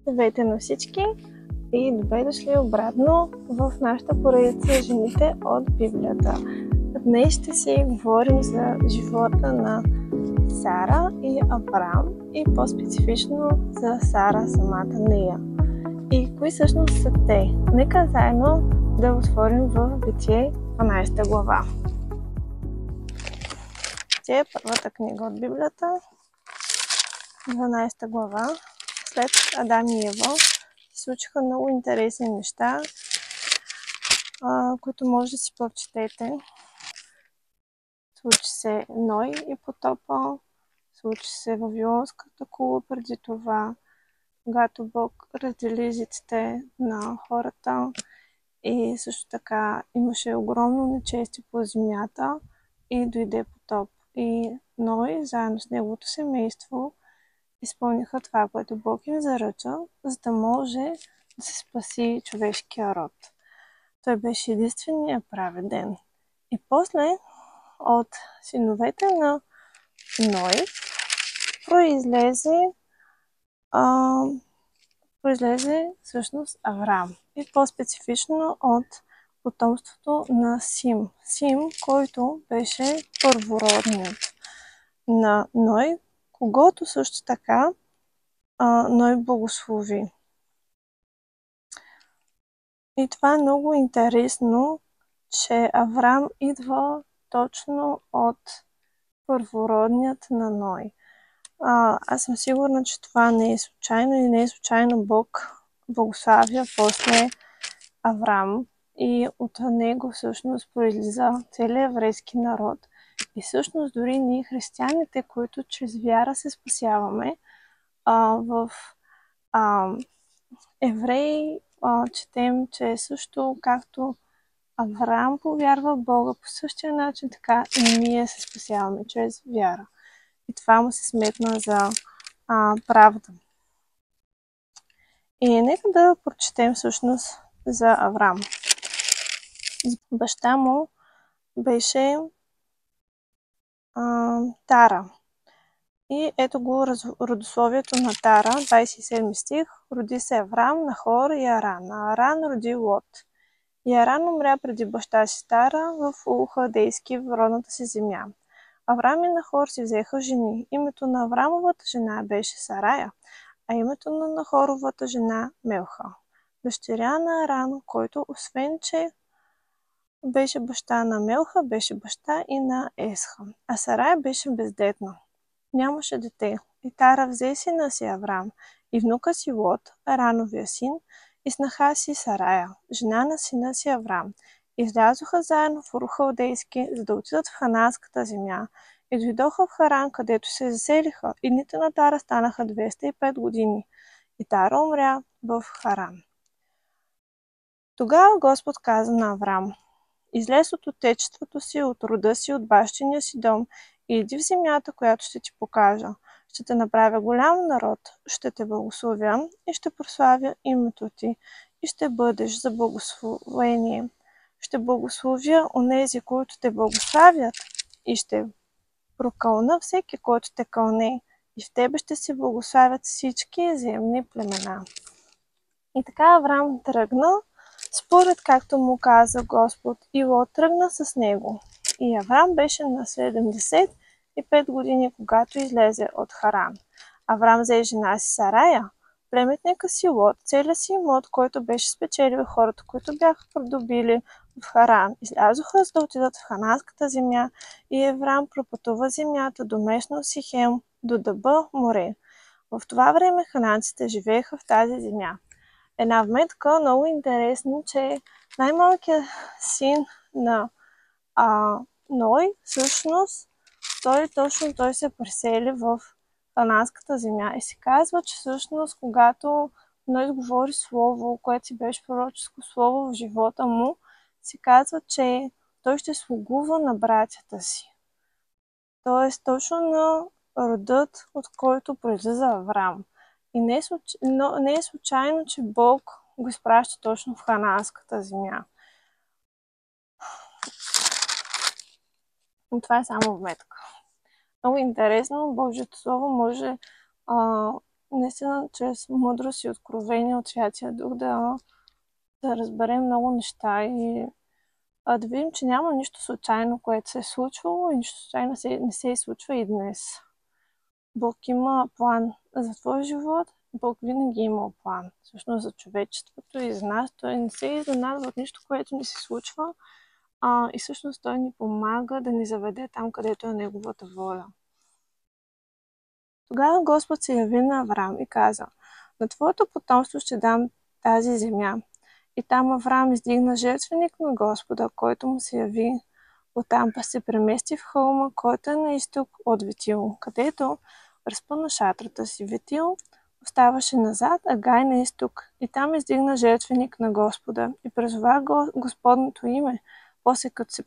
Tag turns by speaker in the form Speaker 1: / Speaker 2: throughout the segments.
Speaker 1: Здравейте на всички и добре дошли обратно в нашата поредица Жените от Библията. Днес ще си говорим за живота на Сара и Авраам и по-специфично за Сара самата нея. И кои всъщност са те? Нека заедно да отворим в Битие 12 глава. Битие е първата книга от Библията, 12 глава. След Адам и Ева се случиха много интересни неща, които може да си прочетете. Случи се Ной и потопа, случи се Вавилонската кула преди това, когато Бог раздели езиците на хората и също така имаше огромно нечести по земята и дойде потоп. И Ной, заедно с неговото семейство, изпълниха това, което Бог им заръча, за да може да се спаси човешкия род. Той беше единственият праведен. И после от синовете на Ной произлезе всъщност Авраам. И по-специфично от потомството на Сим. Сим, който беше първородният на Ной, когото също така Ной благослови. И това е много интересно, че Авраам идва точно от първородният на Ной. Аз съм сигурна, че това не е случайно и не е случайно Бог благославя после Авраам и от него всъщност произлиза целият еврейски народ. И всъщност дори ние християните, които чрез вяра се спасяваме, в Евреи четем, че също както Авраам повярва в Бога по същия начин, така и ние се спасяваме чрез вяра. И това му се сметна за правда. И нека да прочетем всъщност за Авраам. Баща му беше Тара. И ето го родословието на Тара, 27 стих. Роди се Авраам, Нахор и Аран. Аран роди Лот. И Аран умря преди баща си Тара в Халдейски, в родната си земя. Авраам и Нахор си взеха жени. Името на Аврамовата жена беше Сарая, а името на Нахоровата жена Мелха. Дъщеря на Аран, който освен, че беше баща на Мелха, беше баща и на Есха. А Сарая беше бездетна. Нямаше дете. И Тара взе сина си Авраам и внука си Лот, Арановия син, и снаха си Сарая, жена на сина си Авраам. Излязоха заедно в Ур Халдейски, за да отидат в Хананската земя, и дойдоха в Харан, където се заселиха, и дните на Тара станаха 205 години. И Тара умря в Харан. Тогава Господ каза на Авраам: излез от отечеството си, от рода си, от бащиния си дом, и иди в земята, която ще ти покажа. Ще те направя голям народ, ще те благословя и ще прославя името ти, и ще бъдеш за благословение. Ще благословя онези, които те благославят, и ще прокълна всеки, който те кълне, и в тебе ще се благославят всички земни племена. И така Авраам тръгна, според както му каза Господ, и Лот тръгна с него. И Авраам беше на 75 години, когато излезе от Харан. Авраам взе жена си Сарая, племетника си Лот, целия си имот, който беше спечелил хората, които бяха придобили в Харан. Излязоха, за да отидат в Хананската земя, и Авраам пропътува земята до местно Сихем, до Дъба море. В това време хананците живееха в тази земя. Една вметка, много интересно, че най-малкият син на Ной, всъщност, той се пресели в Хананската земя. И се казва, че всъщност, когато Ной изговори слово, което си беше пророческо слово в живота му, се казва, че той ще слугува на братята си. Тоест, точно на родът, от който произлиза Авраам. И не е случайно, че Бог го изпраща точно в Хананската земя. Но това е само вметка. Много интересно, Божието Слово може наистина чрез мъдрост и откровение от Святия Дух да разберем много неща и да видим, че няма нищо случайно, което се е случвало и нищо случайно не се случва и днес. Бог има план за твой живот, Бог винаги има план. Всъщност за човечеството и за нас. Той не се изненадва от нищо, което ни се случва. И всъщност той ни помага да ни заведе там, където е неговата воля. Тогава Господ се яви на Авраам и каза: на твоето потомство ще дам тази земя. И там Авраам издигна жертвеник на Господа, който му се яви. Оттам па се премести в хълма, който е на изток от Ветил, където разпъна шатрата си. Ветил оставаше назад, а Гай на изток. И там издигна жертвеник на Господа и призова Господното име. После като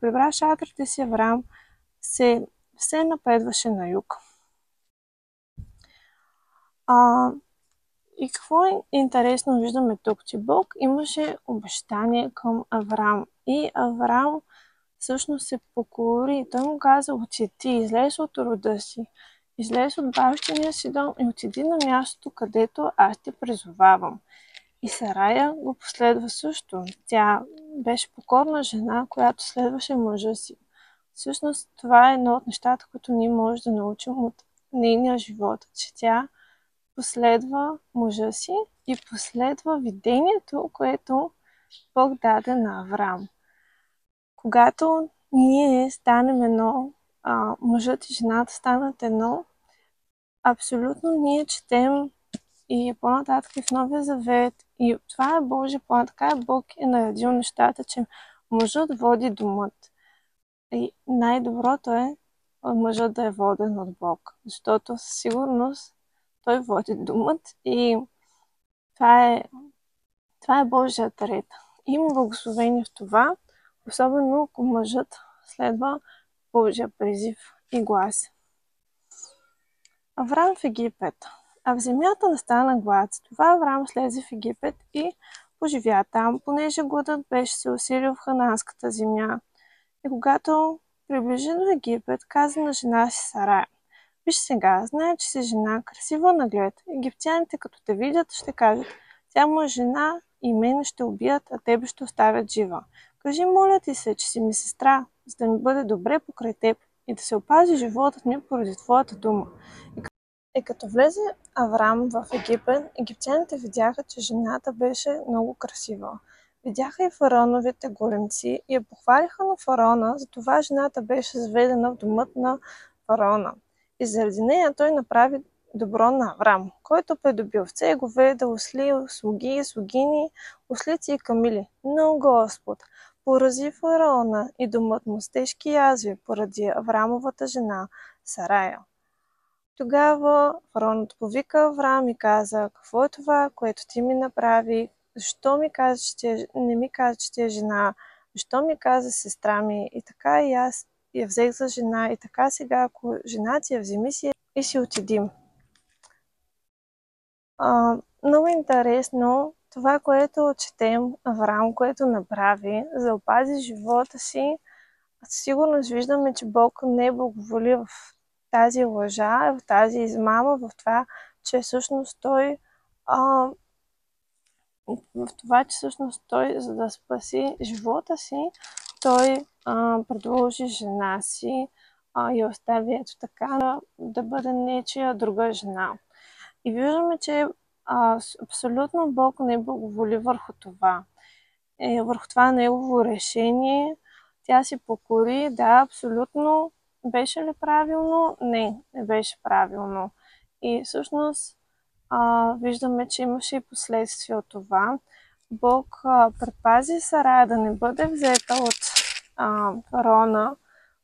Speaker 1: прибра шатрата си, Авраам се напредваше на юг. И какво е интересно виждаме тук, че Бог имаше обещание към Авраам. И Авраам всъщност се покори. Той му каза: отиди, излез от рода си, излез от бащиния си дом и отиди на мястото, където аз те призовавам. И Сарая го последва също. Тя беше покорна жена, която следваше мъжа си. Всъщност това е едно от нещата, които ние можем да научим от нейния живот, че тя последва мъжа си и последва видението, което Бог даде на Авраам. Когато ние станем едно, мъжът и жената станат едно, абсолютно ние четем и по-нататък и в Новия Завет. И това е Божия план. Така Бог е наредил нещата, че мъжът води домът. И най-доброто е мъжът да е воден от Бог. Защото със сигурност той води домът и това е Божият ред. Има благословение в това, особено ако мъжът следва Божия призив и глас. Авраам в Египет. А в земята настана глад. Това Авраам слезе в Египет и поживя там, понеже гладът беше се усилил в хананската земя. И когато приближи до Египет, каза на жена си Сарая: виж сега, знае, че си жена, красива наглед. Египтяните, като те видят, ще кажат: тя му е жена и мен ще убият, а тебе ще оставят жива. Кажи, моля ти се, че си ми сестра, за да ми бъде добре покрай теб и да се опази животът ми поради твоята дума. И като влезе Авраам в Египет, египтяните видяха, че жената беше много красива. Видяха и фараоновите големци и я похвалиха на фараона, затова жената беше заведена в домът на фараона. И заради нея той направи добро на Авраам, който придоби овце, говеда, осли, слуги, слугини, ослици и камили. Но Господ порази фараона и домът му с тежки язви поради Авраамовата жена Сарая. Тогава фараонът повика Авраам и каза: какво е това, което ти ми направи? Защо не ми каза, че ти е жена? Защо ми каза сестра ми? И така и аз я взех за жена. И така сега, ако жена ти я вземи си и си отидим. Много интересно това, което четем Авраам, което направи, за да опази живота си. Сигурно виждаме, че Бог не благоволи в тази лъжа, в тази измама, в това, че всъщност той за да спаси живота си, той предложи жена си и остави ето така да бъде нечия друга жена. И виждаме, че абсолютно Бог не благоволи върху това. Върху това негово решение. Тя си покори, да, абсолютно. Беше ли правилно? Не беше правилно. И всъщност виждаме, че имаше и последствия от това. Бог предпази Сарая да не бъде взета от фараона.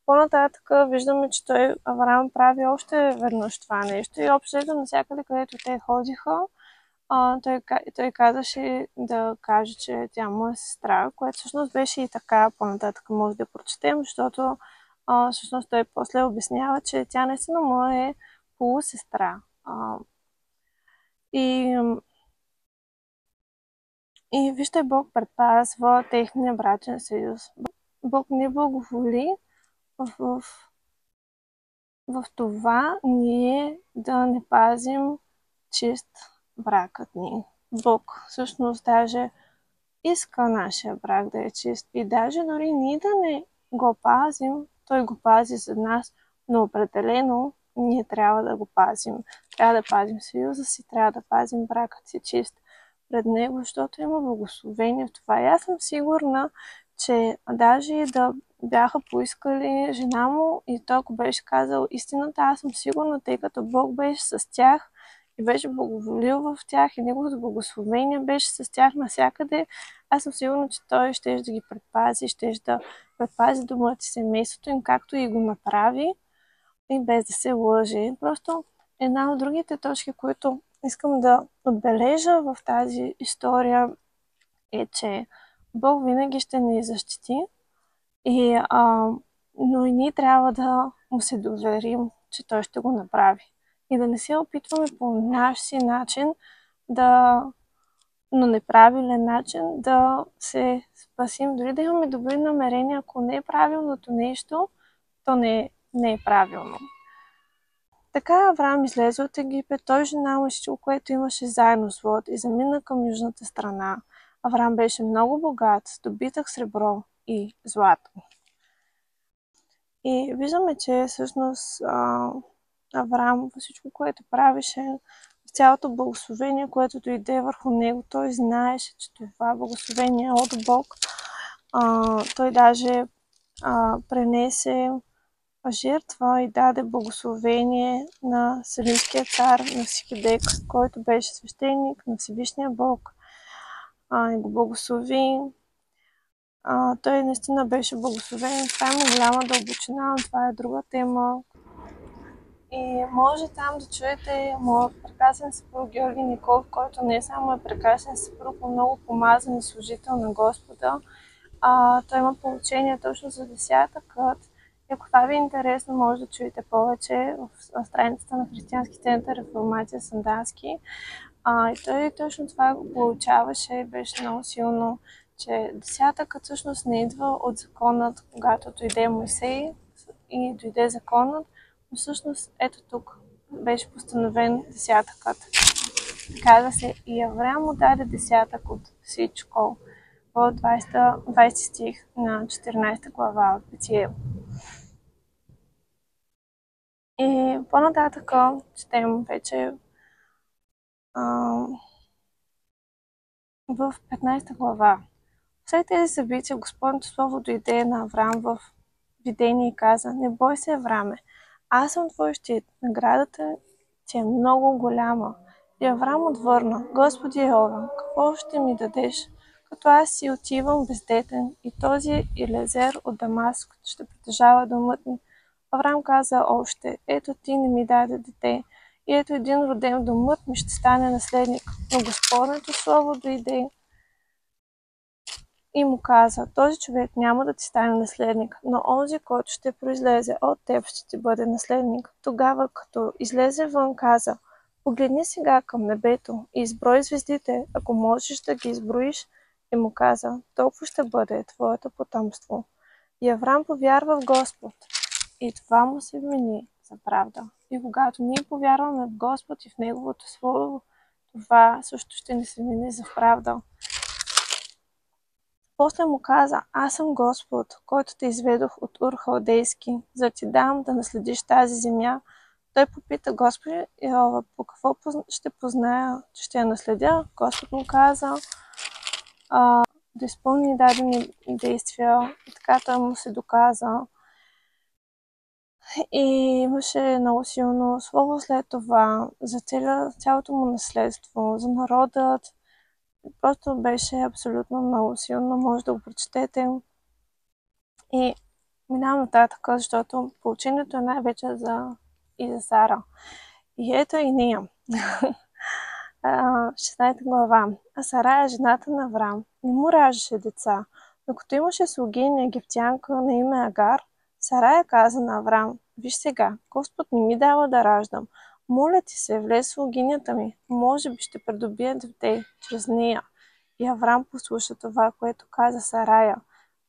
Speaker 1: По-нататък виждаме, че Авраам прави още веднъж това нещо и общо навсякъде, където те ходиха, той казаше да каже, че тя му е сестра, което всъщност беше и така. По-нататък може да прочетем, защото всъщност той после обяснява, че тя наистина му е полусестра. И вижте, Бог предпазва техния брачен съюз. Бог не благоволи в в това ние да не пазим чист бракът ни. Бог всъщност даже иска нашия брак да е чист. И даже дори ние да не го пазим, той го пази за нас, но определено ние трябва да го пазим. Трябва да пазим съюза си, трябва да пазим бракът си чист пред него, защото има благословение в това. И аз съм сигурна, че даже и да бяха поискали жена му и той, ако беше казал истината, аз съм сигурна, тъй като Бог беше с тях и беше благоволил в тях и неговото благословение беше с тях навсякъде, аз съм сигурна, че той ще да ги предпази, ще да предпази домът и семейството им, както и го направи, и без да се лъже. Просто една от другите точки, които искам да отбележа в тази история е, че Бог винаги ще ни защити, но и ние трябва да му се доверим, че той ще го направи. И да не се опитваме по наш си начин но неправилен начин да се спасим. Дори да имаме добри намерения, ако не е правилното нещо, то не е правилно. Така Авраам излезе от Египет, той, жена му и всичко, което имаше заедно с Лот, и замина към южната страна. Авраам беше много богат, с добитък сребро и злато. И виждаме, че всъщност Авраам всичко, което правеше, цялото благословение, което дойде върху него, той знаеше, че това благословение е от Бог. Той даже пренесе жертва и даде благословение на Селимския цар Мелхиседек, който беше свещеник на Всевишния Бог, и го благослови. Той наистина беше благословен. Това има голяма дълбочина, но това е друга тема. И може там да чуете моят прекрасен съпруг Георги Николов, който не само е прекрасен съпруг, но много помазан и служител на Господа. Той има получение точно за десятъкът. И ако това ви е интересно, може да чуете повече в страницата на Християнски център Реформация Сандански. И той точно това го получаваше и беше много силно, че десятъкът всъщност не идва от законът, когато дойде Мойсей и дойде законът, но всъщност ето тук беше постановен десятъкът. Каза се, и Авраам му даде десятък от всичко в 20 стих на 14 глава от Битие. И по-нататък четем вече в 15 глава. След тези събития Господното слово дойде на Авраам в видение и каза: не бой се, Авраме, аз съм твой щит, наградата ти е много голяма. И Авраам отвърна: Господи Йehova, какво ще ми дадеш, като аз си отивам бездетен и този Елиезер от Дамаск ще притежава домът ми? Авраам каза още: ето ти не ми даде дете, и ето един роден в домът ми ще стане наследник. Но Господното слово дойде и му каза: този човек няма да ти стане наследник, но онзи, който ще произлезе от теб, ще ти бъде наследник. Тогава, като излезе вън, каза: погледни сега към небето и изброй звездите, ако можеш да ги изброиш. И му каза: толкова ще бъде твоето потомство. И Авраам повярва в Господ, и това му се вмени за правда. И когато ние повярваме в Господ и в Неговото Слово, това също ще ни се вмени за правда. После му каза: аз съм Господ, който те изведох от Ур Халдейски, за да ти дам да наследиш тази земя. Той попита: Господи Йehova, по какво ще позная, че ще я наследя? Господ му каза да изпълни дадени действия, и така той му се доказа. И имаше много силно слово след това за цялото му наследство, за народът. Просто беше абсолютно много силно, може да го прочетете. И минавам нататък, защото получението е най-вече и за Сара. И ето и ние. 16 глава. А Сара, жената на Авраам, не му раждаше деца, но като имаше слугиня египтянка на име Агар, Сарая каза на Авраам: виж сега, Господ не ми дава да раждам. Моля ти се, влез слугинята ми, може би ще придобия дете чрез нея. И Авраам послуша това, което каза Сарая.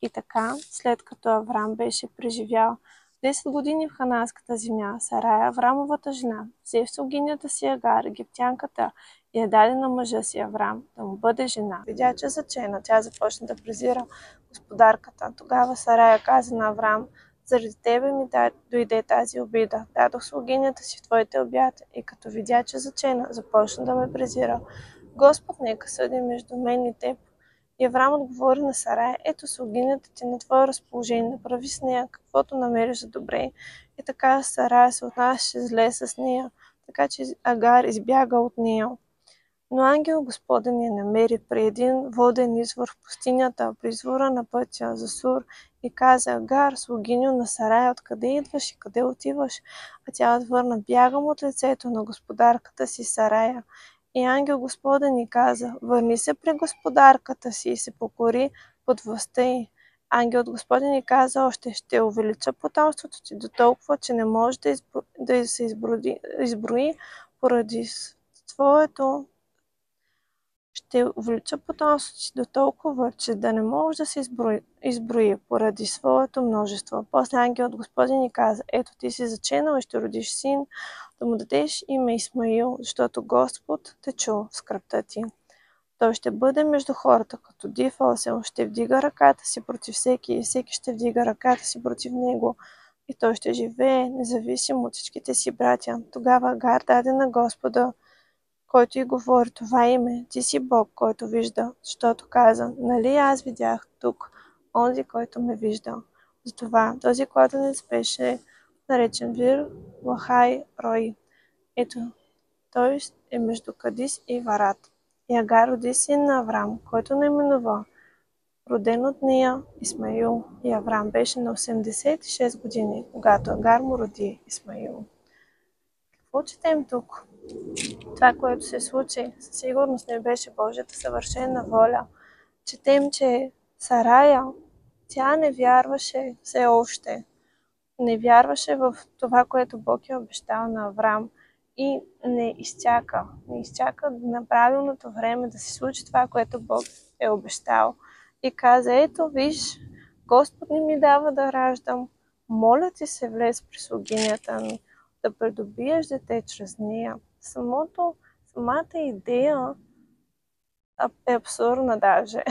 Speaker 1: И така, след като Авраам беше преживял 10 години в хананската земя Сарая, Аврамовата жена, взе в слугинята си Агар, египтянката, и я даде на мъжа си Аврам да му бъде жена. Видя, че зачена, тя започна да презира господарката. Тогава Сарая каза на Аврам: заради тебе ми дойде тази обида. Дадох слугинята си в твоите обятия, и като видя, че зачена, започна да ме презира. Господ нека съди между мен и теб. И Аврам отговори на Сарая: ето слугинята ти на твое разположение, направи с нея каквото намериш за добре. И така Сарая се отнасяше зле с нея, така че Агар избяга от нея. Но ангел Господен я намери при един воден извор в пустинята, при извора на пътя за Сур, и каза: Агар, слугиньо на Сарая, откъде идваш и къде отиваш? А тя отвърна: бягам от лицето на господарката си Сарая. И ангел Господен ни каза: върни се при господарката си и се покори под властта й. Ангел Господен ни каза още: ще увелича потомството ти до толкова, че не може да се изброи поради твоето. Ще увелича потомството си до толкова, че да не може да се изброи поради своето множество. После ангелът Господен ни каза: ето ти си заченал и ще родиш син, да му дадеш име Исмаил, защото Господ те чу в скръбта ти. Той ще бъде между хората като див осел, ще вдига ръката си против всеки и всеки ще вдига ръката си против него. И той ще живее независимо от всичките си братя. Тогава Агар даде на Господа, който й говори, това име: ти си Бог, който вижда, защото каза: нали аз видях тук онзи, който ме вижда. Затова този кладенец беше наречен Вир Лахай Рой. Ето, той е между Кадис и Варат. И Агар роди син на Аврам, който наименува роден от нея Исмаил. И Аврам беше на 86 години, когато Агар му роди Исмаил. Какво четем тук? Това, което се случи, със сигурност не беше Божията съвършена воля. Четем, че Сарая, тя не вярваше все още. Не вярваше в това, което Бог е обещал на Аврам, и не изчака на правилното време да се случи това, което Бог е обещал. И каза: ето виж, Господ не ми дава да раждам. Моля ти се, влез при слугинята ми, да придобиеш дете чрез нея. Самата идея е абсурдна даже.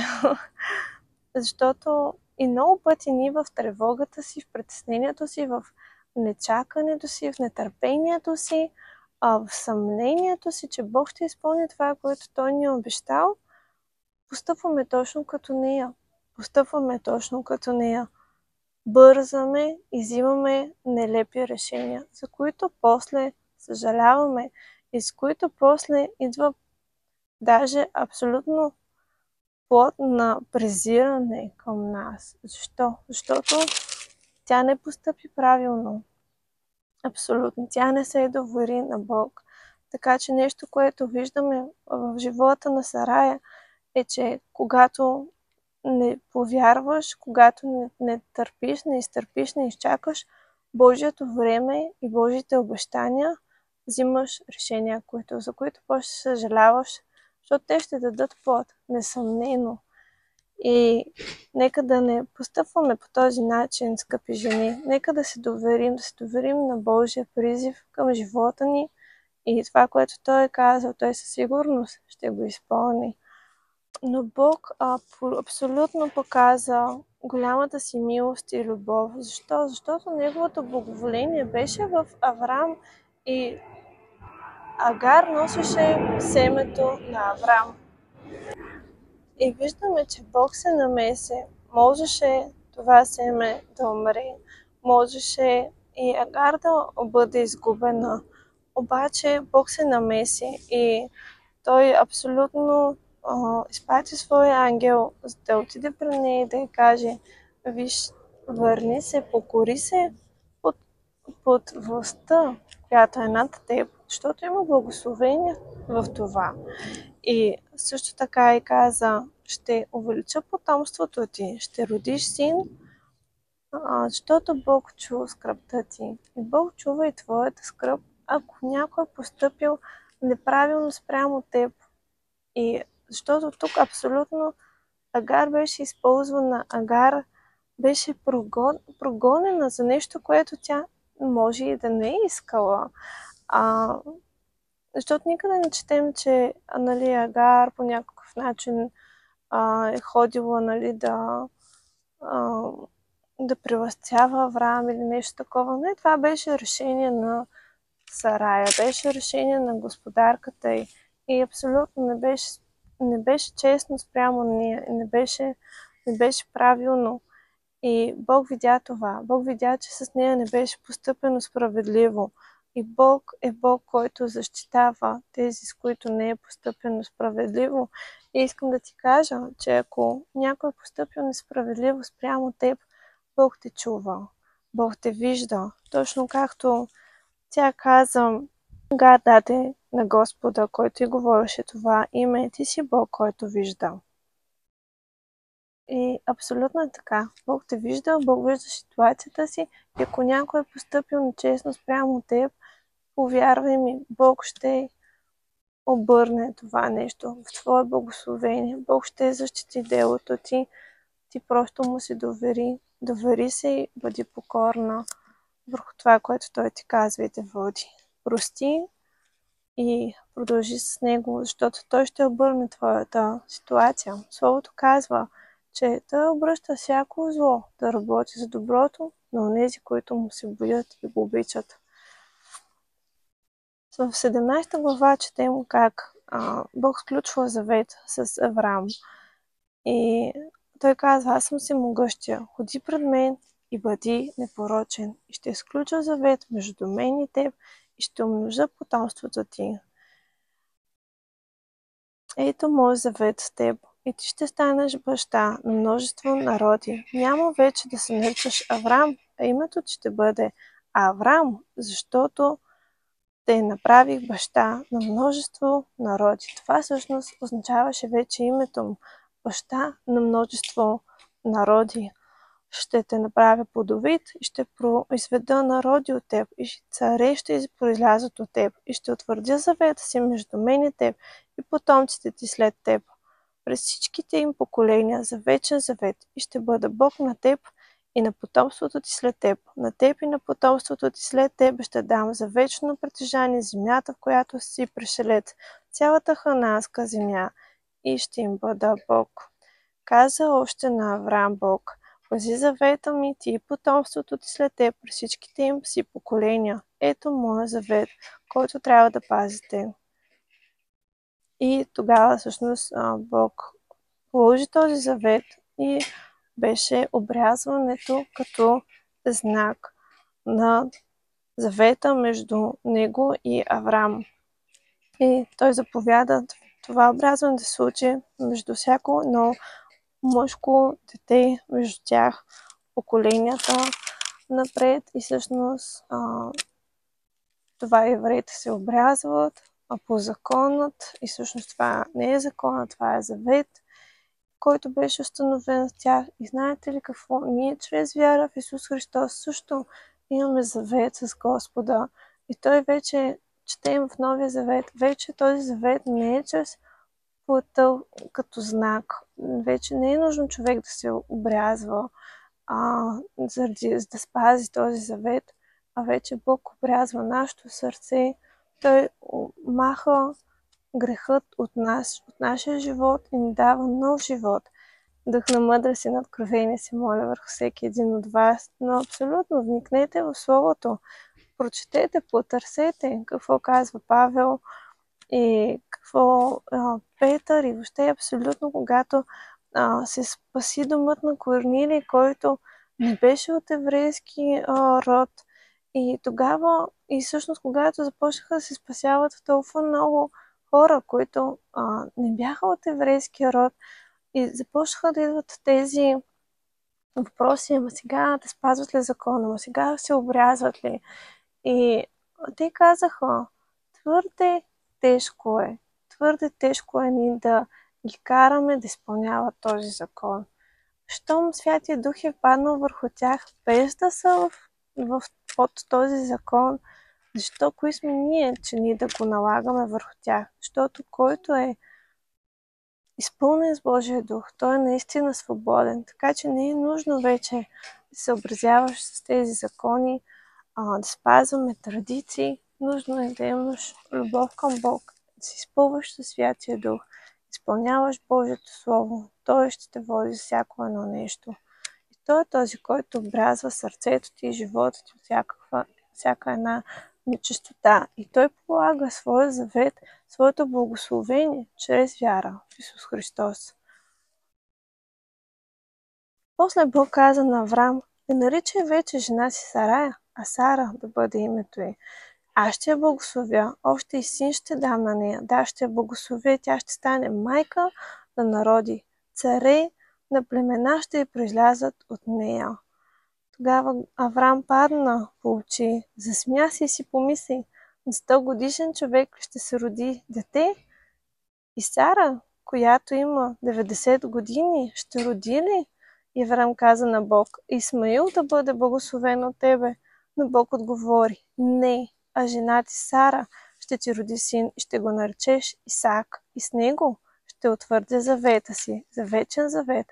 Speaker 1: Защото и много пъти ние в тревогата си, в притеснението си, в нечакането си, в нетърпението си, в съмнението си, че Бог ще изпълни това, което Той ни е обещал, постъпваме точно като нея. Бързаме и взимаме нелепи решения, за които после съжаляваме и с които после идва даже абсолютно плод на презиране към нас. Защо? Защото тя не постъпи правилно. Абсолютно. Тя не се довери на Бог. Така че нещо, което виждаме в живота на Сарая, е, че когато не повярваш, когато не търпиш, не изтърпиш, не изчакаш Божието време и Божите обещания, взимаш решения, за които после съжаляваш, защото те ще дадат плод, несъмнено. И нека да не постъпваме по този начин, скъпи жени. Нека да се доверим на Божия призив към живота ни, и това, което Той е казал, Той със сигурност ще го изпълни. Но Бог абсолютно показа голямата си милост и любов. Защо? Защото Неговото благоволение беше в Аврам и Агар носеше семето на Аврам. И виждаме, че Бог се намеси. Можеше това семе да умре. Можеше и Агар да бъде изгубена. Обаче Бог се намеси и Той абсолютно изпрати своя ангел, за да отиде при нея и да й каже: виж, върни се, покори се под властта, която е над теб, защото има благословение в това. И също така и каза: ще увелича потомството ти, ще родиш син, защото Бог чува скръбта ти. И Бог чува и твоята скръб, ако някой е постъпил неправилно спрямо теб. И защото тук абсолютно Агар беше използвана. Агар беше прогонена за нещо, което тя може и да не е искала. Защото никъде не четем, че нали, Агар по някакъв начин е ходила нали, да прилъстява Авраам или нещо такова. Не, това беше решение на Сарая, беше решение на господарката и абсолютно не беше честно спрямо нея, не беше правилно. И Бог видя това. Бог видя, че с нея не беше постъпено справедливо. И Бог е Бог, който защитава тези, с които не е постъпено справедливо. И искам да ти кажа, че ако някой е постъпил несправедливо спрямо теб, Бог те чува. Бог те вижда. Точно както тя каза, Гад даде на Господа, който и говореше това име, ти си Бог, който вижда. И абсолютно е така. Бог те вижда, Бог вижда ситуацията си и ако някой е постъпил нечестно спрямо теб, повярвай ми, Бог ще обърне това нещо в твое благословение. Бог ще защити делото ти. Ти просто му се довери. Довери се и бъди покорна върху това, което той ти казва и те води. Прости и продължи с него, защото той ще обърне твоята ситуация. Словото казва, че той обръща всяко зло да работи за доброто на онези, които му се боят и го обичат. В 17 глава четем как Бог сключва завет с Авраам. И той казва, аз съм всемогъщия, ходи пред мен и бъди непорочен. И ще сключа завет между мен и теб и ще умножа потомството ти. Ето мой завет с теб и ти ще станеш баща на множество народи. Няма вече да се наричаш Аврам, а името ти ще бъде Аврам, защото те направих баща на множество народи. Това всъщност означаваше вече името му. Баща на множество народи. Ще те направя плодовит и ще произведа народи от теб и царе ще произлязат от теб и ще утвърдя завета си между мен и теб и потомците ти след теб. През всичките им поколения за вечен завет и ще бъда Бог на теб и на потомството ти след теб. На теб и на потомството ти след теб ще дам за вечно притежание земята, в която си пришелец, цялата хананска земя и ще им бъда Бог. Каза още на Авраам Бог, пази завета ми ти и потомството ти след теб през всичките им си поколения. Ето моя завет, който трябва да пазите. И тогава всъщност Бог положи този завет и беше обрязването като знак на завета между него и Авраам. И той заповяда това обрязване да се случи между всяко едно мъжко дете, между тях поколенията напред и всъщност това евреите се обрязват по законът и всъщност това не е законът, това е завет, който беше установен с тях. И знаете ли какво? Ние чрез вяра в Исус Христос също имаме завет с Господа. И той вече, четем в Новия завет, вече този завет не е чрез плътта като знак. Вече не е нужно човек да се обрязва, за да спази този завет, а вече Бог обрязва нашето сърце. Той маха грехът от нас, от нашия живот и ни дава нов живот. Дух на мъдрост и на откровение се моля върху всеки един от вас, но абсолютно вникнете в Словото, прочетете, потърсете какво казва Павел и какво Петър и въобще абсолютно когато се спаси домът на Корнилий, който не беше от еврейски род. И тогава, и всъщност когато започнаха да се спасяват толкова много хора, които не бяха от еврейския род, и започнаха да идват тези въпроси, ама сега да спазват ли закона, ама сега се обрязват ли. И те казаха, твърде тежко е ни да ги караме да изпълняват този закон. Щом Святия Дух е паднал върху тях, без да са под този закон, защо кои сме ние, че ние да го налагаме върху тях? Защото който е изпълнен с Божия дух. Той е наистина свободен, така че не е нужно вече да се съобразяваш с тези закони, да спазваме традиции. Нужно е да имаш любов към Бог, да се изпълваш със Святия Дух, изпълняваш Божието Слово. Той ще те води за всяко едно нещо. И Той е този, който обрязва сърцето ти и живота ти от всяка една нечистота. И Той полага своя завет, своето благословение чрез вяра в Исус Христос. После Бог каза на Аврам: не наричай вече жена си Сарая, а Сара да бъде името й. Аз ще я благословя, още и син ще дам на нея. Да, ще я благословя, тя ще стане майка на народи. Царе на племена ще й произлязат от нея. Тогава Аврам падна по очи, засмя се и си помисли: на 100 годишен човек ще се роди дете? И Сара, която има 90 години, ще роди ли? И Аврам каза на Бог: Исмаил да бъде благословен от тебе. Но Бог отговори: не, а жена ти Сара ще ти роди син и ще го наречеш Исаак. И с него ще утвърдя завета си, за вечен завет,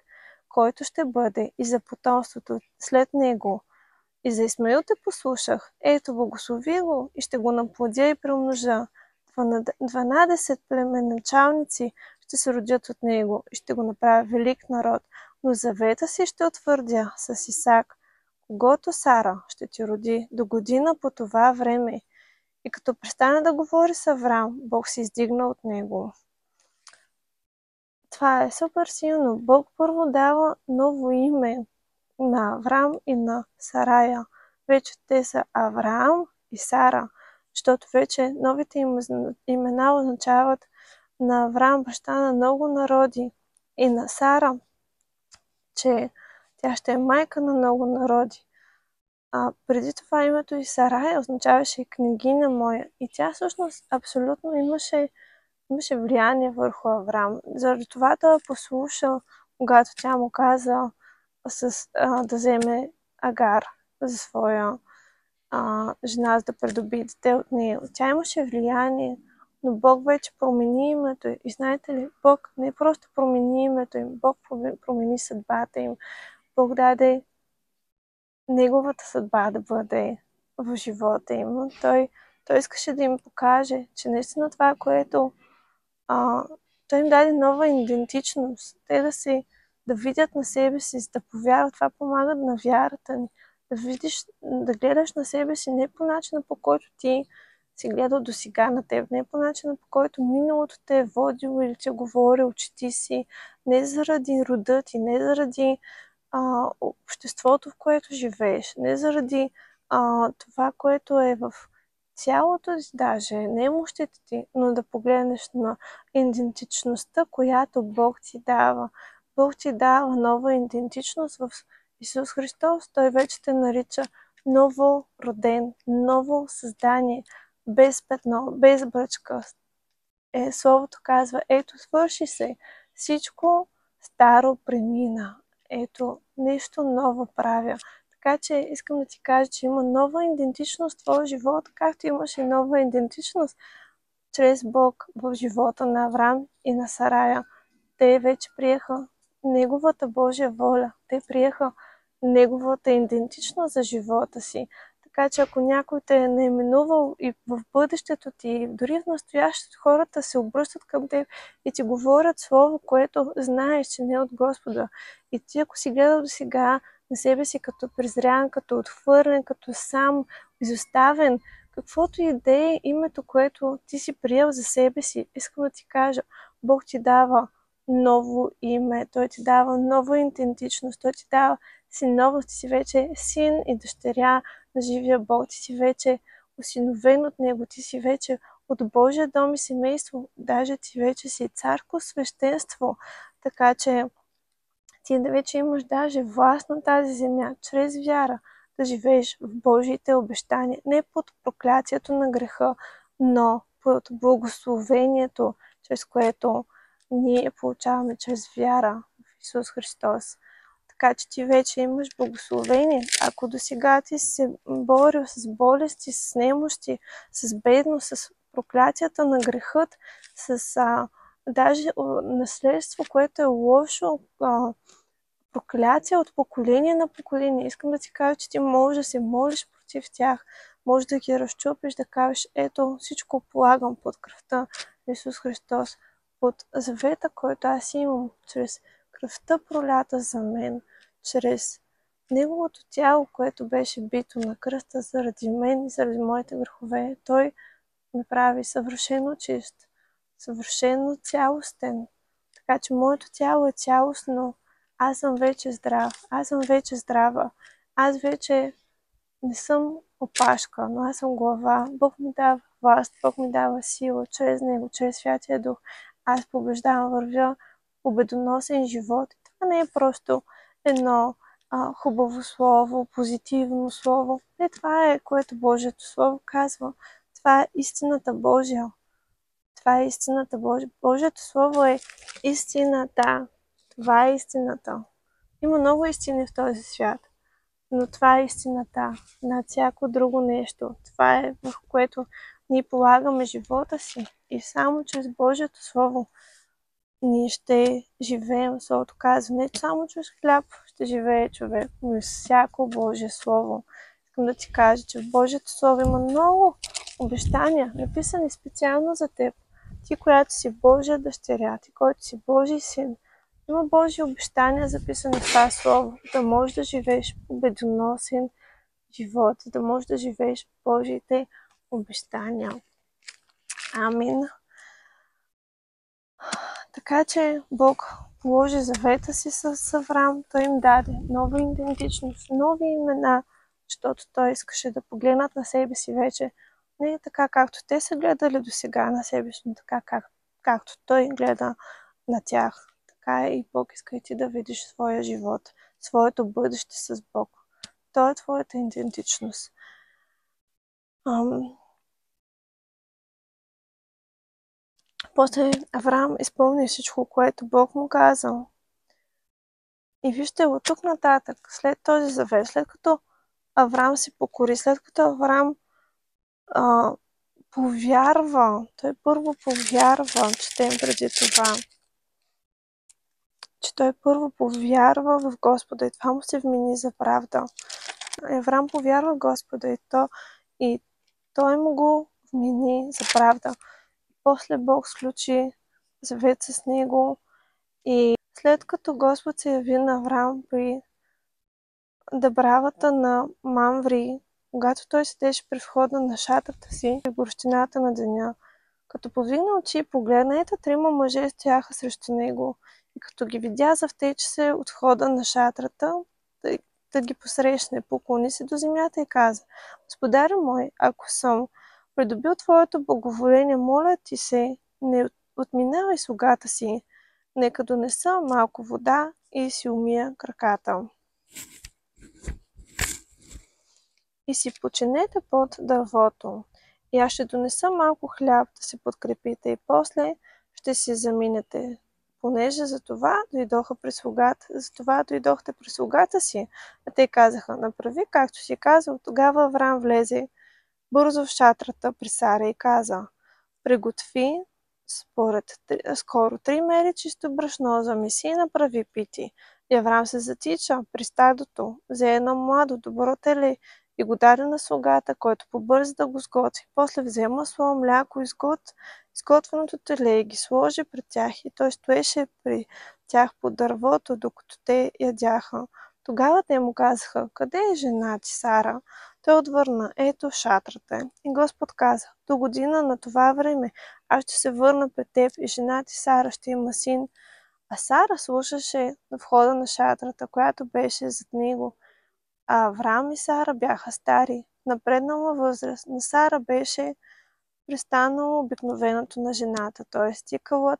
Speaker 1: който ще бъде и за потомството след него. И за Исмаил те послушах. Ето, благослови го и ще го наплодя и преумножа. 12 племенначалници ще се родят от него и ще го направя велик народ. Но завета си ще утвърдя с Исаак, когото Сара ще ти роди до година по това време. И като престане да говори с Аврам, Бог се издигна от него. Това е супер силно. Бог първо дава ново име на Аврам и на Сарая. Вече те са Авраам и Сара, защото вече новите имена означават на Аврам баща на много народи и на Сара, че тя ще е майка на много народи. Преди това името и Сарая означаваше княгиня моя и тя всъщност абсолютно имаше влияние върху Аврам. Заради това той е послушал, когато тя му каза да вземе Агар за своя жена, за да придобие дете от нея. Тя имаше влияние, но Бог вече промени името й. И знаете ли, Бог не просто промени името им, Бог промени съдбата им. Бог даде неговата съдба да бъде в живота им. Той искаше да им покаже, че наистина това, което той им даде нова идентичност. Те да видят на себе си, да повярват. Това помага на вярата ни. Да гледаш на себе си не по начина, по който ти си гледал до сега на теб, не по начина, по който миналото те е водило или ти е говорил, че ти си, не заради рода ти, не заради обществото, в което живееш, не заради това, което е в цялото си, даже не мощите ти, но да погледнеш на идентичността, която Бог ти дава. Бог ти дава нова идентичност в Исус Христос. Той вече те нарича ново роден, ново създание, без петно, без бръчка. Словото казва: ето, свърши се, всичко старо премина. Ето, нещо ново правя. Така че искам да ти кажа, че има нова идентичност в твоя живот, както имаше нова идентичност чрез Бог в живота на Аврам и на Сарая. Те вече приеха Неговата Божия воля. Те приеха Неговата идентичност за живота си. Така че ако някой те е наименувал и в бъдещето ти, дори в настоящето, хората се обръщат към теб и ти говорят слово, което знаеш, че не е от Господа. И ти, ако си гледал до сега на себе си като презрян, като отхвърлен, като сам, изоставен, каквото и да е името, което ти си приел за себе си, искам да ти кажа, Бог ти дава ново име, Той ти дава нова идентичност, Той ти дава синовност, ти си вече син и дъщеря на живия Бог, ти си вече осиновен от Него, ти си вече от Божия дом и семейство, даже ти вече си царско свещенство, така че ти да вече имаш даже власт на тази земя, чрез вяра, да живееш в Божиите обещания, не под проклятието на греха, но под благословението, чрез което ние получаваме чрез вяра в Исус Христос. Така че ти вече имаш благословение. Ако до сега ти си се борил с болести, с немощи, с бедност, с проклятията на грехът, с даже наследство, което е лошо, проклятие от поколение на поколение. Искам да ти кажа, че ти можеш да се молиш против тях, можеш да ги разчупиш, да кажеш, ето всичко полагам под кръвта на Исус Христос, под завета, който аз имам, чрез кръвта пролята за мен, чрез Неговото тяло, което беше бито на кръста заради мен и заради моите грехове. Той ме прави съвършено чист, съвършено цялостен. Така че моето тяло е цялостно. Аз съм вече здрав, аз съм вече здрава. Аз вече не съм опашка, но аз съм глава. Бог ми дава власт, Бог ми дава сила чрез Него, чрез Святия Дух. Аз побеждавам, вървя победоносен живот. Това не е просто едно хубаво слово, позитивно слово. Не, това е, което Божието Слово казва. Това е истината Божия. Това е истината Божия. Божието Слово е истината. Това е истината. Има много истини в този свят, но това е истината над всяко друго нещо. Това е, в което ние полагаме живота си. И само чрез Божието Слово ние ще живеем. Словото казва, не само чрез хляб ще живее човек, но и всяко Божие Слово. Искам да ти кажа, че в Божието Слово има много обещания, написани специално за теб. Ти, която си Божия дъщеря, ти, който си Божий син, има Божи обещания записани в това Слово, да можеш да живееш победоносен живот, да можеш да живееш Божиите обещания. Амин. Така че Бог положи завета си с Авраам, той им даде нова идентичност, нови имена, защото той искаше да погледнат на себе си вече не така, както те са гледали до сега на себе си, но така, както той гледа на тях. Така и Бог иска и ти да видиш своя живот, своето бъдеще с Бог. Той е твоята идентичност. После Авраам изпълни всичко, което Бог му казал. И вижте, от тук нататък, след този завет, след като Авраам се покори, след като Авраам повярва, той първо повярва, четем преди това, че той първо повярва в Господа и това му се вмени за правда. Авраам повярва в Господа и той му го вмени за правда. После Бог сключи завет с него и след като Господ се яви на Авраам при дъбравата на Мамври, когато той седеше при входа на шатрата си в горещината на деня, като повдигна очи и погледна, ето 3 мъже стояха срещу него и като ги видя, завтече се от входа на шатрата да ги посрещне, поклони се до земята и каза: Господарю мой, ако съм придобил твоето благоволение, моля ти се, не отминавай слугата си, нека донеса малко вода и си умия краката. И си починете под дървото. И аз ще донеса малко хляб да се подкрепите и после ще си заминете. Понеже за това дойдохте при слугата си. А те казаха: направи както си казал. Тогава Авраам влезе бързо в шатрата при Сара и каза: приготви скоро 3 мери чисто брашно, замеси и направи пити. И Авраам се затича при стадото, взе едно младо добро теле и го даде на слугата, който побърза да го сготви. После взе масло, мляко и изготвеното теле и ги сложи пред тях и той стоеше при тях под дървото, докато те ядяха. Тогава те му казаха: къде е жена ти, Сара? Той отвърна: ето в шатрата е. И Господ каза: до година на това време аз ще се върна пред теб и жена ти Сара ще има син. А Сара слушаше на входа на шатрата, която беше зад него. А Авраам и Сара бяха стари, напреднала възраст. На Сара беше престанало обикновеното на жената, т.е. тикълът.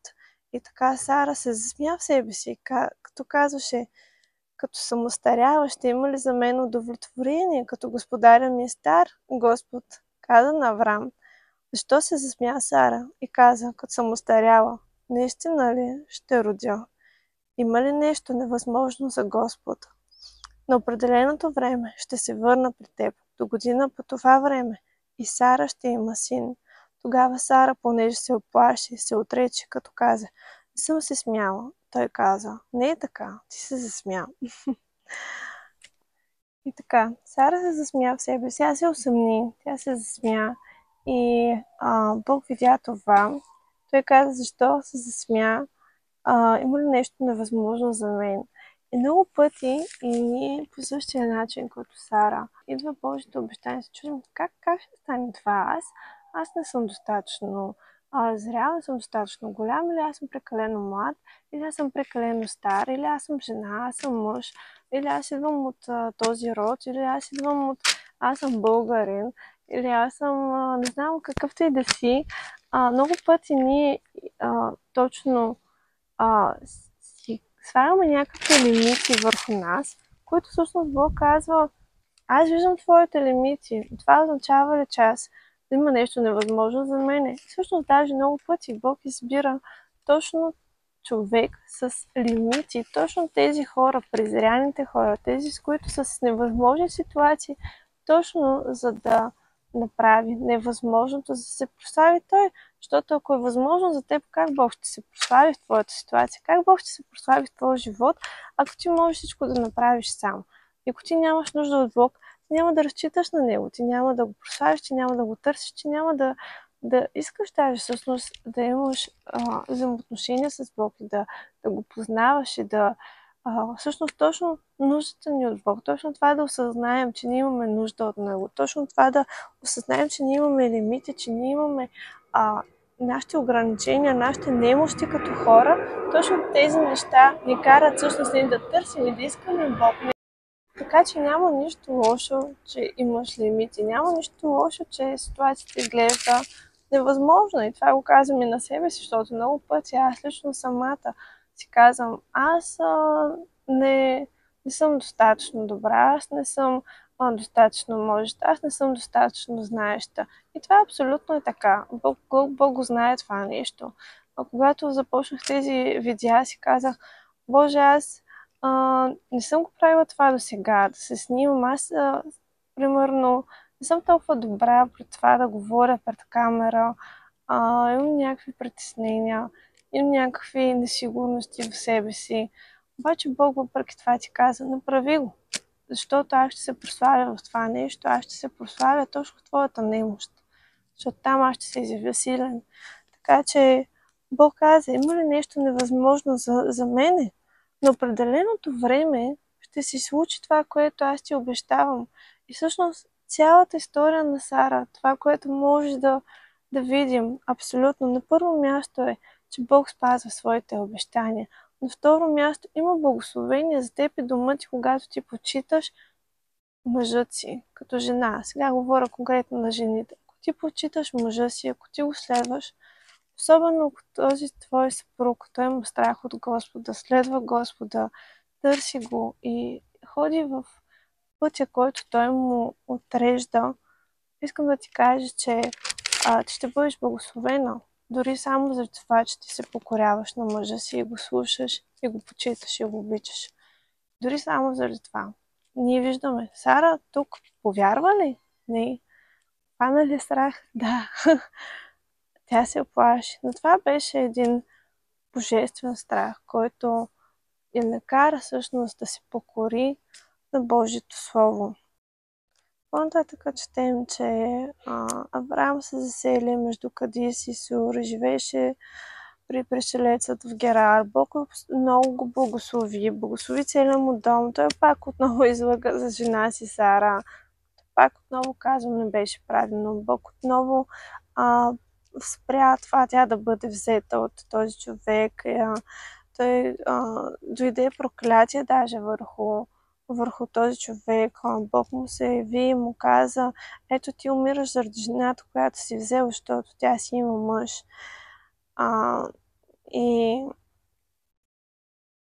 Speaker 1: И така Сара се засмя в себе си, като казваше: като съм остаряла, ще има ли за мен удовлетворение, като господаря ми е стар? Господ каза на Авраам: защо се засмя Сара? И каза: като съм остаряла, наистина ли ще родя? Има ли нещо невъзможно за Господ? На определеното време ще се върна при теб. До година по това време и Сара ще има син. Тогава Сара, понеже се оплаши, се отрече, като каза: не съм се смяла. Той каза: не е така, ти се засмя. И така, Сара се засмя в себе си, тя се усъмни, тя се засмя и Бог видя това. Той каза: защо се засмя? Има ли нещо невъзможно за мен? И много пъти и ние по същия начин, като Сара, идва Божието обещание, се чудим как ще стане това? Аз не съм достатъчно зрял, не съм достатъчно голям, или аз съм прекалено млад, или аз съм прекалено стар, или аз съм жена, аз съм мъж, или аз идвам от този род, или аз съм българин, или аз съм, не знам, какъвто и да си. Много пъти ние точно си слагаме някакви лимити върху нас, които всъщност Бог казва: аз виждам твоите лимити. Това означава ли, че аз да има нещо невъзможно за мене? Всъщност даже много пъти Бог избира точно човек с лимити, точно тези хора, презряните хора, тези, с които са с невъзможни ситуации, точно за да направи невъзможното, за да се прослави Той. Защото ако е възможно за теб, как Бог ще се прослави в твоята ситуация? Как Бог ще се прослави в твоя живот, ако ти можеш всичко да направиш сам? И ако ти нямаш нужда от Бог, ти няма да разчиташ на Него, ти няма да го прославиш, ти няма да го търсиш, ти няма да искаш даже всъщност да имаш взаимоотношения с Бог и да го познаваш и всъщност точно нуждата ни от Бог, точно това да осъзнаем, че ние имаме нужда от Него, точно това да осъзнаем, че ние имаме лимити, че ние имаме нашите ограничения, нашите немощи като хора, точно тези неща ни карат всъщност ние да търсим и да искаме Бог. Така че няма нищо лошо, че имаш лимити, няма нищо лошо, че ситуацията изглежда невъзможна. И това го казвам и на себе си, защото много пъти аз лично самата си казвам: аз не съм достатъчно добра, аз не съм достатъчно можеща, аз не съм достатъчно знаеща. И това абсолютно е така. Бог го знае това нещо. А когато започнах тези видеа, си казах: Боже, аз не съм го правила това до сега, да се снимам. Аз, примерно, не съм толкова добра пред това да говоря пред камера. Имам някакви притеснения, имам някакви несигурности в себе си. Обаче Бог въпреки това ти каза: направи го. Защото аз ще се прославя в това нещо, аз ще се прославя точно в твоята немощ. Защото там аз ще се изявя силен. Така че Бог каза: има ли нещо невъзможно за мене? На определеното време ще се случи това, което аз ти обещавам. И всъщност цялата история на Сара, това, което може да видим абсолютно, на първо място е, че Бог спазва своите обещания. На второ място има благословение за теб и дома ти, когато ти почиташ мъжът си като жена. Сега говоря конкретно на жените. Ако ти почиташ мъжа си, ако ти го следваш, особено ако този твой съпруг, той има страх от Господа, следва Господа, търси го и ходи в пътя, който той му отрежда, искам да ти кажа, че ти ще бъдеш благословена. Дори само за това, че ти се покоряваш на мъжа си и го слушаш, и го почиташ, и го обичаш. Дори само заради това. Ние виждаме, Сара тук повярва ли? Не. Пана ли страх? Да. Тя се оплаши. Но това беше един божествен страх, който я накара всъщност да се покори на Божието Слово. По-нататък четем, че Авраам се засели между Кадис и Сур, живееше при пришелецът в Герар. Бог много го благослови целият му дом. Той пак отново излъга за жена си Сара. Пак отново казвам, не беше правилно. Бог отново спря това тя да бъде взета от този човек. Той дойде проклятие даже върху този човек. Бог му се яви и му каза: ето ти умираш заради жената, която си взел, защото тя си има мъж.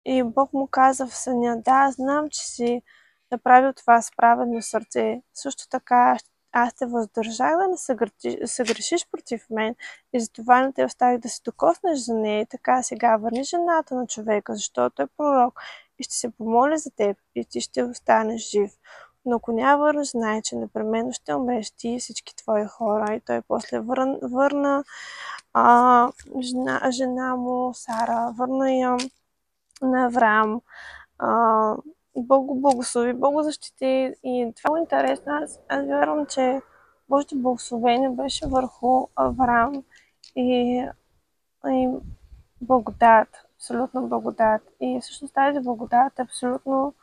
Speaker 1: И Бог му каза в съня: да, знам, че си направил това с праведно сърце. Също така аз те въздържах да не съгрешиш против мен и затова не те оставих да се докоснеш за нея. И така сега върни жената на човека, защото е пророк и ще се помоли за теб и ти ще останеш жив. Но ако няма върнеш, знае, че непременно ще умреш ти и всички твои хора. И той после върна жена му, Сара, върна я на Авраам. Бог го благослови, Бог го защити. И това е интересно. Аз вярвам, че Божието благословение беше върху Авраам и благодат, абсолютно благодат. И всъщност тази благодат е абсолютно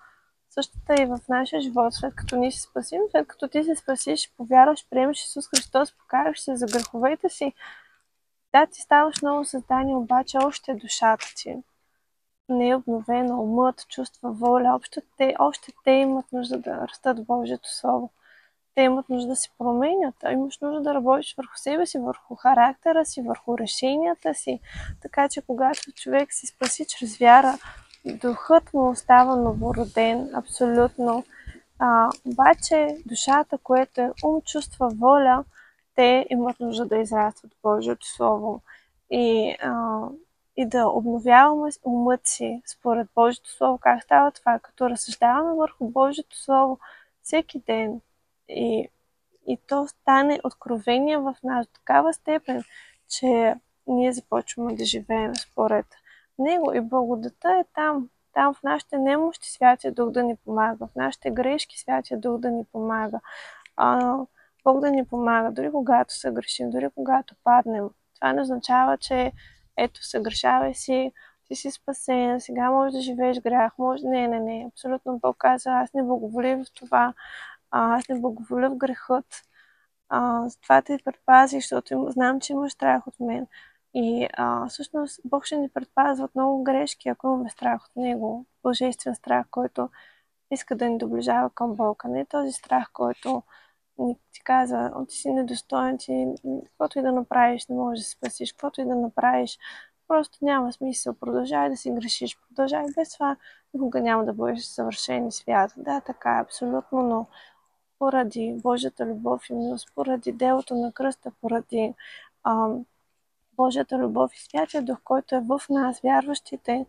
Speaker 1: същата и в нашия живот, след като ние се спасим, след като ти се спасиш, повярваш, приемаш Исус Христос, покараш се за греховете си. Да, ти ставаш ново създание, обаче още душата ти не е обновена, умът, чувства, воля. Още те имат нужда да растат в Божието Слово. Те имат нужда да се променят. Имаш нужда да работиш върху себе си, върху характера си, върху решенията си. Така че когато човек се спаси чрез вяра, духът му остава новороден, абсолютно. Обаче душата, което е ум, чувства, воля, те имат нужда да израстват в Божието Слово. И да обновяваме умът си според Божието Слово. Как става това? Като разсъждаваме върху Божието Слово всеки ден. И то стане откровение в нас до такава степен, че ние започваме да живеем според него. И благодата е там. Там в нашите немощи Святия Дух да ни помага. В нашите грешки Святия Дух да ни помага. Бог да ни помага, дори когато се грешим, дори когато паднем. Това не означава, че ето, съгрешавай си, ти си спасен, сега можеш да живееш грях, Не. Абсолютно Бог каза, аз не благоволя в това, аз не благоволя в грехът. Затова те предпазих, защото знам, че имаш страх от мен. И всъщност Бог ще ни предпазва от много грешки, ако имаме страх от Него. Божествен страх, който иска да ни доближава към Бога. Не този страх, който ти казва, ти си недостоен, каквото и да направиш, не можеш да се спасиш, каквото и да направиш, просто няма смисъл. Продължай да си грешиш, продължай без това, никога няма да бъдеш съвършен и свят. Да, така е, абсолютно, но поради Божията любов и милост, поради делото на кръста, поради Божията любов и Святия Дух, който е в нас, вярващите,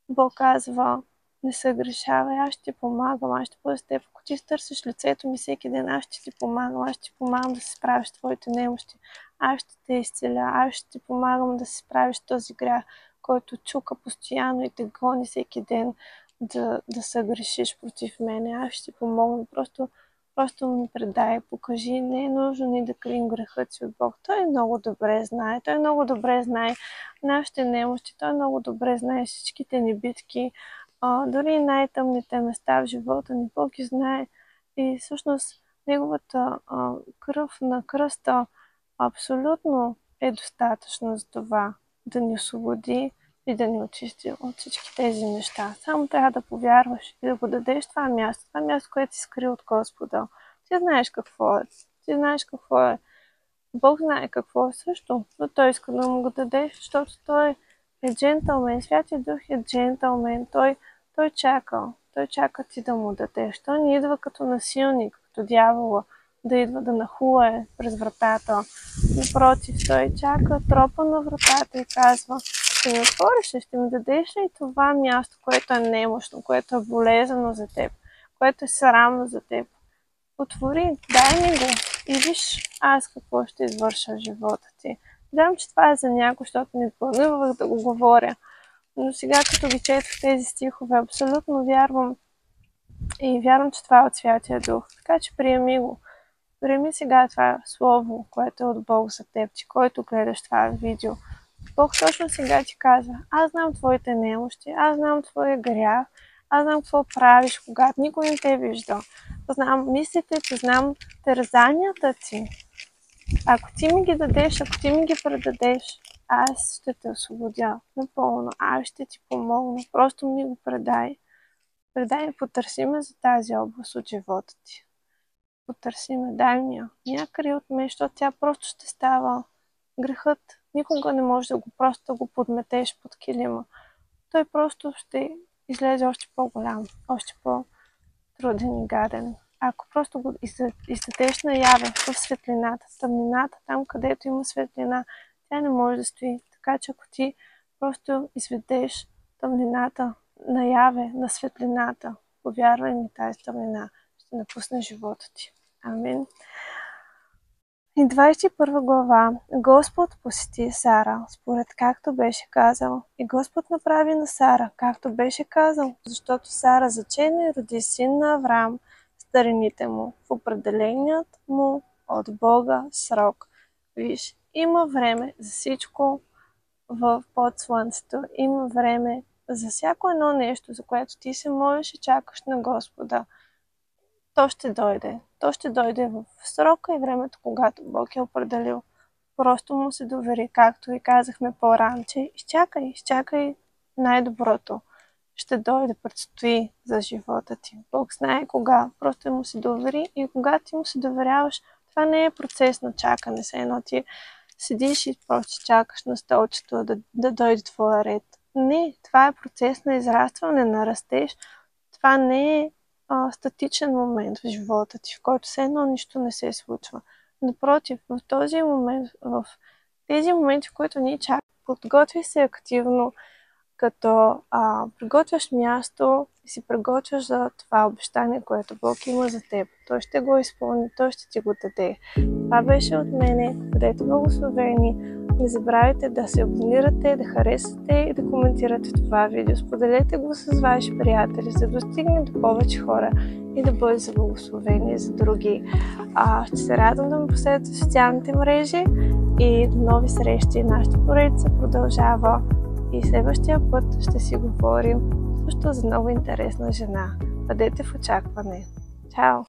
Speaker 1: Бог казва, не съгрешавай, аз ще ти помагам, аз ще бъда с теб. Ако ти търсиш лицето ми всеки ден, аз ще ти помагам, аз ще ти помагам да се справиш с твоите немощи, аз ще те изцеля, аз ще ти помагам да се справиш с този грях, който чука постоянно и те гони всеки ден да съгрешиш против мене. Аз ще ти помогна, просто ми предай, покажи. Не е нужно ни да крием грехът си от Бог. Той много добре знае нашите немощи, той много добре знае всичките ни битки, дори най-тъмните места в живота ни, Бог ги знае. И всъщност неговата кръв на кръста абсолютно е достатъчно за това да ни освободи и да ни очисти от всички тези неща. Само трябва да повярваш и да го дадеш това място, което си скри от Господа. Ти знаеш какво е. Бог знае какво е също, но той иска да му го дадеш, защото той е джентълмен. Святия Дух е джентълмен. Той чака ти да му дадеш. Той не идва като насилник, като дявола, да идва да нахуе през вратата. Напротив, той чака, тропа на вратата и казва, ще ми отвориш, ще ми дадеш ли това място, което е немощно, което е болезнено за теб, което е срамно за теб. Отвори, дай ми го и виж аз какво ще извърша в живота ти. Знам, че това е за някой, защото не планувах да го говоря. Но сега, като ги четох тези стихове, абсолютно вярвам и вярвам, че това е от Святия Дух. Така че приеми го. Приеми сега това слово, което е от Бог за теб, ти, който гледаш това видео. Бог точно сега ти казва, аз знам твоите немощи, аз знам твоя грях, аз знам какво правиш, когато никой не те вижда. Знам мислите ти, знам тързанията ти. Ако ти ми ги дадеш, ако ти ми ги предадеш, аз ще те освободя напълно. Аз ще ти помогна. Просто ми го предай. Предай ми, потърси ме за тази област от живота ти. Потърси ме, дай ми я. Някъде от мен, защото тя просто ще става. Грехът никога не може просто да го подметеш под килима. Той просто ще излезе още по-голям, още по-труден и гаден. Ако просто го издадеш наяве в светлината, тъмнината, там където има светлина, тя не може да стои. Така че ако ти просто изведеш тъмнината наяве на светлината, повярвай ми, тази тъмнина ще ще напусне живота ти. Амин. И 21 глава. Господ посети Сара, според както беше казал. И Господ направи на Сара, както беше казал, защото Сара зачена и роди син на Авраам в старините му, в определеният му от Бога срок. Виж, има време за всичко под слънцето. Има време за всяко едно нещо, за което ти се молиш и чакаш на Господа. То ще дойде. То ще дойде в срока и времето, когато Бог е определил. Просто му се довери, както ви казахме по-рано, че изчакай най-доброто. Ще дойде, предстои за живота ти. Бог знае кога. Просто му се довери и когато ти му се доверяваш, това не е процес на чакане. Все едно ти седиш и просто чакаш на столчето да дойде твоя ред. Не, това е процес на израстване, на растеж. Това не е статичен момент в живота ти, в който все едно нищо не се случва. Напротив, в този момент, в тези моменти, в които ние чакаме, подготви се активно, като приготвяш място и си приготвяш за това обещание, което Бог има за теб. Той ще го изпълни, Той ще ти го даде. Това беше от мене. Бъдете благословени. Не забравяйте да се абонирате, да харесате и да коментирате това видео. Споделете го с ваши приятели, за да достигне до повече хора и да бъде за благословение за други. Ще се радвам да ме последвате в социалните мрежи и до нови срещи. Нашата поредица продължава и следващия път ще си говорим също за много интересна жена. Бъдете в очакване. Чао!